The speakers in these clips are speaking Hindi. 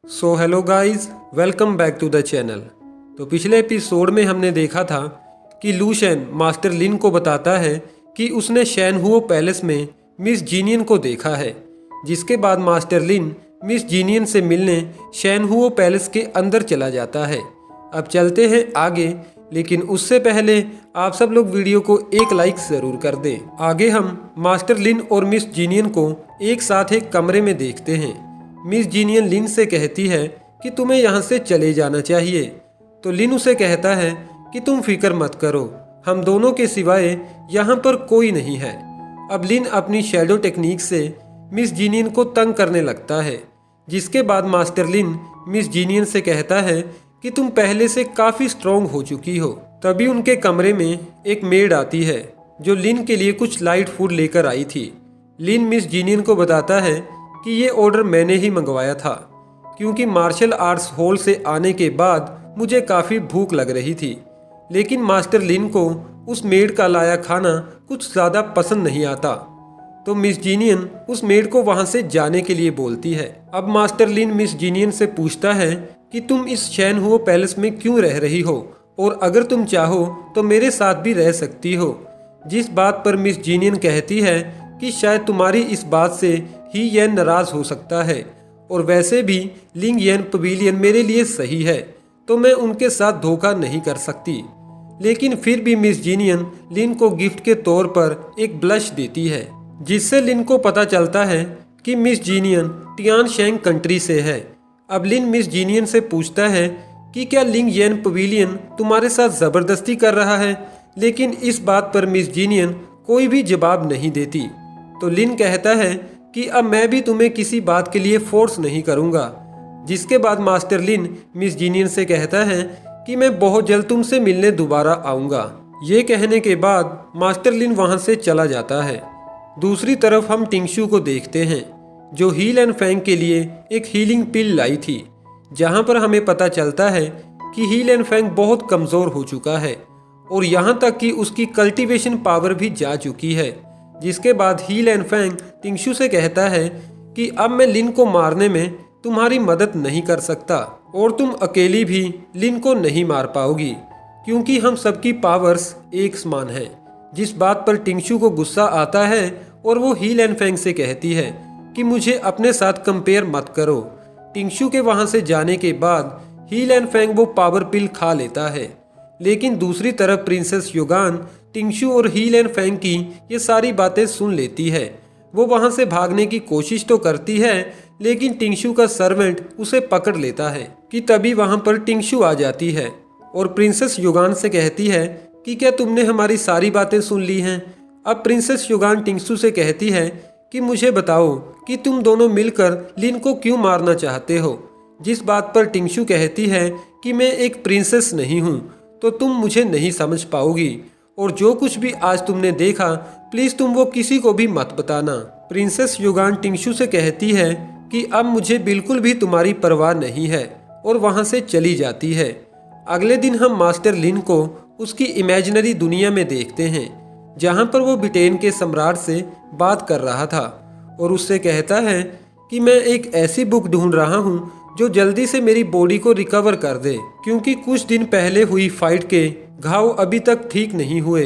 So hello guys, welcome back to the channel. तो पिछले एपिसोड में हमने देखा था कि लूशेन मास्टर लिन को बताता है कि उसने शैनहुओ पैलेस में मिस जीनियन को देखा है, जिसके बाद मास्टर लिन मिस जीनियन से मिलने शैनहुओ पैलेस के अंदर चला जाता है। अब चलते हैं आगे, लेकिन उससे पहले आप सब लोग वीडियो को एक लाइक ज़रूर कर दें। आगे हम मास्टर लिन और मिस जीनियन को एक साथ एक कमरे में देखते हैं। मिस जीनियन लिन से कहती है कि तुम्हें यहाँ से चले जाना चाहिए, तो लिन उसे कहता है कि तुम फिक्र मत करो, हम दोनों के सिवाय यहाँ पर कोई नहीं है। अब लिन अपनी शैडो टेक्निक से मिस जीनियन को तंग करने लगता है, जिसके बाद मास्टर लिन मिस जीनियन से कहता है कि तुम पहले से काफ़ी स्ट्रॉन्ग हो चुकी हो। तभी उनके कमरे में एक मेड आती है जो लिन के लिए कुछ लाइट फूड लेकर आई थी। लिन मिस जीनियन को बताता है कि ये ऑर्डर मैंने ही मंगवाया था, क्योंकि मार्शल आर्ट्स हॉल से आने के बाद मुझे काफ़ी भूख लग रही थी। लेकिन मास्टर लिन को उस मेड का लाया खाना कुछ ज़्यादा पसंद नहीं आता, तो मिस जीनियन उस मेड को वहाँ से जाने के लिए बोलती है। अब मास्टर लिन मिस जीनियन से पूछता है कि तुम इस शैनहुओ पैलेस में क्यों रह रही हो, और अगर तुम चाहो तो मेरे साथ भी रह सकती हो। जिस बात पर मिस जीनियन कहती है कि शायद तुम्हारी इस बात से ही येन नाराज हो सकता है, और वैसे भी लिंग येन पवेलियन मेरे लिए सही है, तो मैं उनके साथ धोखा नहीं कर सकती। लेकिन फिर भी मिस जीनियन लिन को गिफ्ट के तौर पर एक ब्लश देती है, जिससे लिन को पता चलता है कि मिस जीनियन टियानशैंग कंट्री से है। अब लिन मिस जीनियन से पूछता है कि क्या लिंग येन पवेलियन तुम्हारे साथ ज़बरदस्ती कर रहा है, लेकिन इस बात पर मिस जीनियन कोई भी जवाब नहीं देती। तो लिन कहता है कि अब मैं भी तुम्हें किसी बात के लिए फोर्स नहीं करूँगा। जिसके बाद मास्टर लिन मिस जीनियन से कहता है कि मैं बहुत जल्द तुमसे मिलने दोबारा आऊँगा। ये कहने के बाद मास्टर लिन वहाँ से चला जाता है। दूसरी तरफ हम टिंगशू को देखते हैं, जो हील एंड फैंग के लिए एक हीलिंग पिल लाई थी, जहाँ पर हमें पता चलता है कि हील एंड फैंग बहुत कमज़ोर हो चुका है, और यहाँ तक कि उसकी कल्टीवेशन पावर भी जा चुकी है। जिसके बाद हील एंड फैंग टिंगशू से कहता है कि अब मैं लिन को मारने में तुम्हारी मदद नहीं कर सकता, और तुम अकेली भी लिन को नहीं मार पाओगी, क्योंकि हम सबकी पावर्स एक समान हैं। जिस बात पर टिंगशू को गुस्सा आता है, और वो हील एंड फैंग से कहती है कि मुझे अपने साथ कंपेयर मत करो। टिंगशू के वहाँ से जाने के बाद हील एंड फैंग वो पावर पिल खा लेता है। लेकिन दूसरी तरफ प्रिंसेस योगान टिंगशू और हील एंड फैंग की ये सारी बातें सुन लेती है। वो वहाँ से भागने की कोशिश तो करती है, लेकिन टिंगशू का सर्वेंट उसे पकड़ लेता है कि तभी वहाँ पर टिंगशू आ जाती है और प्रिंसेस योगान से कहती है कि क्या तुमने हमारी सारी बातें सुन ली हैं। अब प्रिंसेस योगान टिंगशू से कहती है कि मुझे बताओ कि तुम दोनों मिलकर लिन को क्यों मारना चाहते हो। जिस बात पर टिंगशू कहती है कि मैं एक प्रिंसेस नहीं हूँ, तो तुम मुझे नहीं समझ पाओगी, और जो कुछ भी आज तुमने देखा प्लीज़ तुम वो किसी को भी मत बताना। प्रिंसेस योगान टिंगशू से कहती है कि अब मुझे बिल्कुल भी तुम्हारी परवाह नहीं है, और वहाँ से चली जाती है। अगले दिन हम मास्टर लिन को उसकी इमेजिनरी दुनिया में देखते हैं, जहाँ पर वो ब्रिटेन के सम्राट से बात कर रहा था, और उससे कहता है कि मैं एक ऐसी बुक ढूंढ रहा हूँ जो जल्दी से मेरी बॉडी को रिकवर कर दे, क्योंकि कुछ दिन पहले हुई फाइट के घाव अभी तक ठीक नहीं हुए।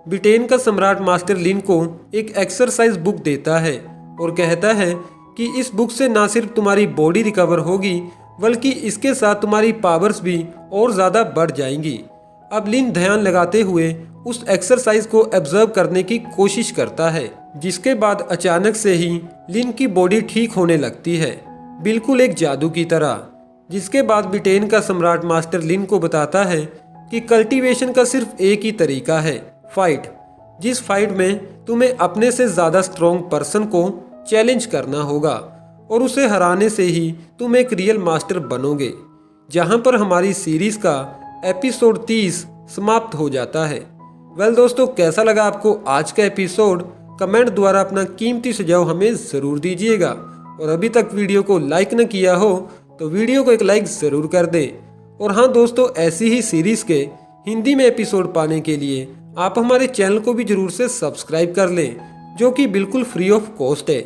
ब्रिटेन का सम्राट मास्टर लिन को एक एक्सरसाइज बुक देता है और कहता है कि इस बुक से ना सिर्फ तुम्हारी बॉडी रिकवर होगी, बल्कि इसके साथ तुम्हारी पावर्स भी और ज़्यादा बढ़ जाएंगी। अब लिन ध्यान लगाते हुए उस एक्सरसाइज को ऑब्जर्व करने की कोशिश करता है, जिसके बाद अचानक से ही लिन की बॉडी ठीक होने लगती है, बिल्कुल एक जादू की तरह। जिसके बाद ब्रिटेन का सम्राट मास्टर लिन को बताता है कि कल्टीवेशन का सिर्फ एक ही तरीका है, फाइट, जिस फाइट में तुम्हें अपने से ज़्यादा स्ट्रॉन्ग पर्सन को चैलेंज करना होगा, और उसे हराने से ही तुम एक रियल मास्टर बनोगे। जहां पर हमारी सीरीज़ का एपिसोड 30 समाप्त हो जाता है। वेल दोस्तों, कैसा लगा आपको आज का एपिसोड? कमेंट द्वारा अपना कीमती सुझाव हमें ज़रूर दीजिएगा, और अभी तक वीडियो को लाइक न किया हो तो वीडियो को एक लाइक ज़रूर कर दें। और हाँ दोस्तों, ऐसी ही सीरीज़ के हिंदी में एपिसोड पाने के लिए आप हमारे चैनल को भी ज़रूर से सब्सक्राइब कर लें, जो कि बिल्कुल फ्री ऑफ कॉस्ट है।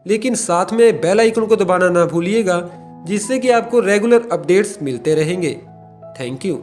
लेकिन साथ में बेल आइकन को दबाना ना भूलिएगा, जिससे कि आपको रेगुलर अपडेट्स मिलते रहेंगे। Thank you.